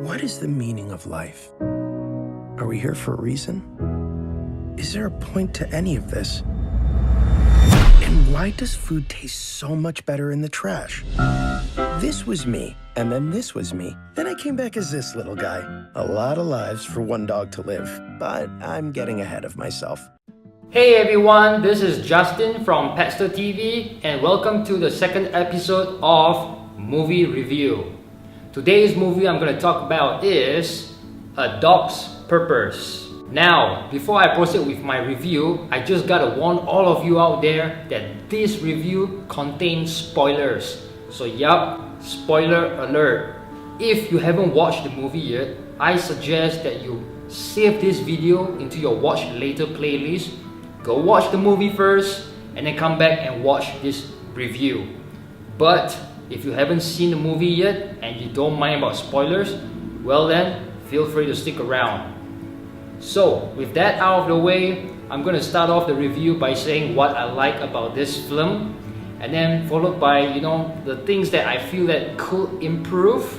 What is the meaning of life? Are we here for a reason? Is there a point to any of this? And why does food taste so much better in the trash? This was me, and then this was me. Then I came back as this little guy. A lot of lives for one dog to live, but I'm getting ahead of myself. Hey everyone, this is Justin from Petster TV and welcome to the second episode of Movie Review. Today's movie I'm going to talk about is A Dog's Purpose. Now, before I proceed with my review, I just gotta warn all of you out there that this review contains spoilers. So yup, spoiler alert. If you haven't watched the movie yet, I suggest that you save this video into your watch later playlist. Go watch the movie first and then come back and watch this review. But if you haven't seen the movie yet and you don't mind about spoilers, well then, feel free to stick around. So, with that out of the way, I'm going to start off the review by saying what I like about this film, and then followed by, the things that I feel that could improve,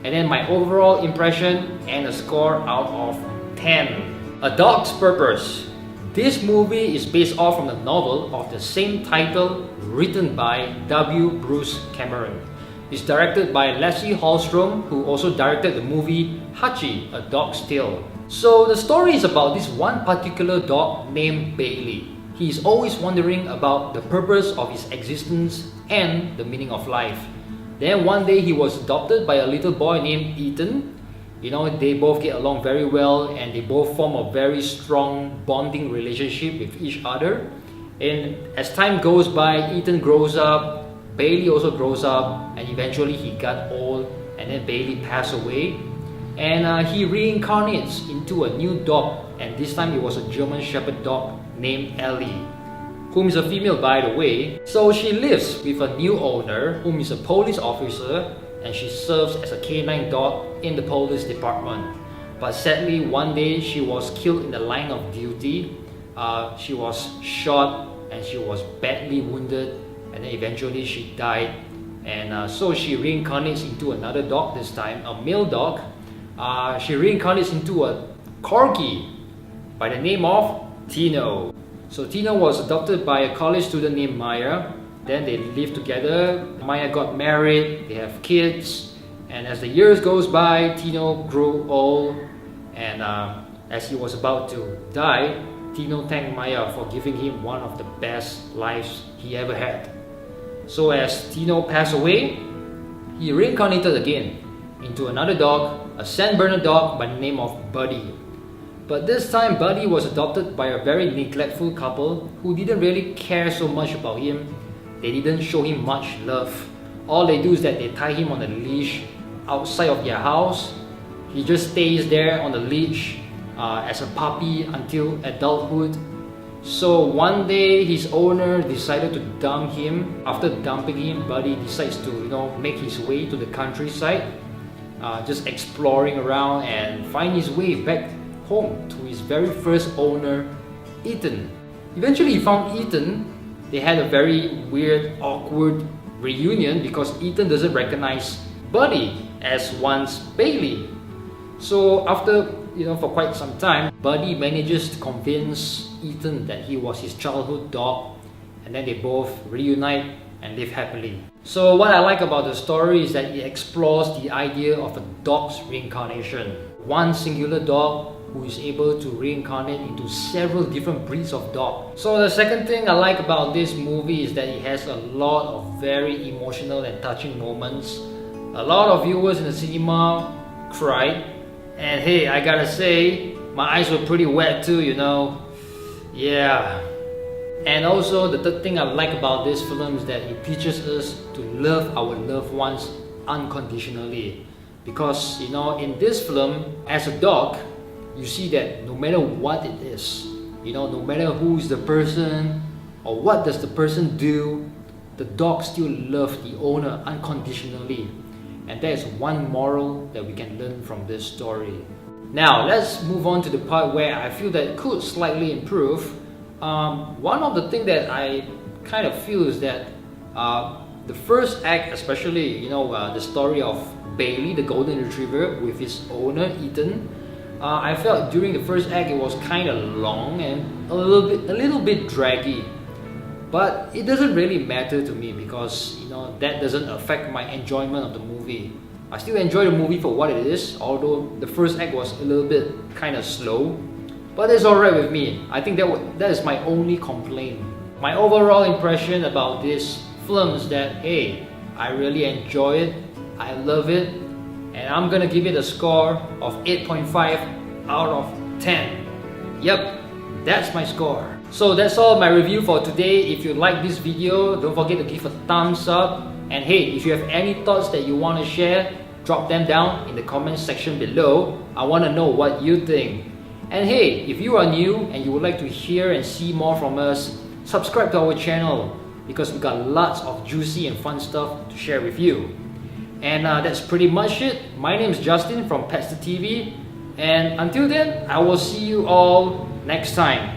and then my overall impression and a score out of 10. A Dog's Purpose. This movie is based off from the novel of the same title written by W. Bruce Cameron. It's directed by Leslie Hallstrom, who also directed the movie Hachi, A Dog's Tale. So the story is about this one particular dog named Bailey. He is always wondering about the purpose of his existence and the meaning of life. Then one day he was adopted by a little boy named Ethan. They both get along very well and they both form a very strong bonding relationship with each other. And as time goes by, Ethan grows up, Bailey also grows up, and eventually he got old and then Bailey passed away. And he reincarnates into a new dog, and this time it was a German Shepherd dog named Ellie, whom is a female by the way. So she lives with a new owner, whom is a police officer, and she serves as a canine dog in the police department. But sadly, one day she was killed in the line of duty. She was shot and she was badly wounded, and then eventually she died. And so she reincarnates into another dog, this time a male dog. She reincarnates into a corgi by the name of Tino. So Tino was adopted by a college student named Maya. Then they lived together. Maya got married, they have kids, and as the years goes by, Tino grew old, and as he was about to die, Tino thanked Maya for giving him one of the best lives he ever had. So as Tino passed away, he reincarnated again into another dog, a San Bernard dog by the name of Buddy. But this time Buddy was adopted by a very neglectful couple who didn't really care so much about him. They didn't show him much love. All they do is that they tie him on a leash outside of their house. He just stays there on the leash as a puppy until adulthood. So one day his owner decided to dump him. After dumping him, Buddy decides to make his way to the countryside, just exploring around and find his way back home to his very first owner, Ethan. Eventually he found Ethan. They had a very weird, awkward reunion because Ethan doesn't recognize Buddy as once Bailey. So after, for quite some time, Buddy manages to convince Ethan that he was his childhood dog, and then they both reunite and live happily. So what I like about the story is that it explores the idea of a dog's reincarnation. One singular dog who is able to reincarnate into several different breeds of dog. So the second thing I like about this movie is that it has a lot of very emotional and touching moments. A lot of viewers in the cinema cried, and hey, I gotta say, my eyes were pretty wet too, Yeah. And also the third thing I like about this film is that it teaches us to love our loved ones unconditionally. Because in this film, as a dog, you see that no matter what it is, no matter who is the person or what does the person do, the dog still loves the owner unconditionally. And that is one moral that we can learn from this story. Now let's move on to the part where I feel that it could slightly improve. One of the things that I kind of feel is that the first act, especially the story of Bailey, the golden retriever, with his owner Ethan. I felt during the first act it was kind of long and a little bit draggy. But it doesn't really matter to me because that doesn't affect my enjoyment of the movie. I still enjoy the movie for what it is, although the first act was a little bit kind of slow. But it's alright with me. I think that is my only complaint. My overall impression about this film is that, hey, I really enjoy it, I love it, and I'm gonna give it a score of 8.5 out of 10. Yep, that's my score. So that's all my review for today. If you like this video, don't forget to give a thumbs up. And hey, if you have any thoughts that you want to share, drop them down in the comment section below. I want to know what you think. And hey, if you are new and you would like to hear and see more from us, subscribe to our channel because we got lots of juicy and fun stuff to share with you. And that's pretty much it. My name is Justin from Petster TV. And until then, I will see you all next time.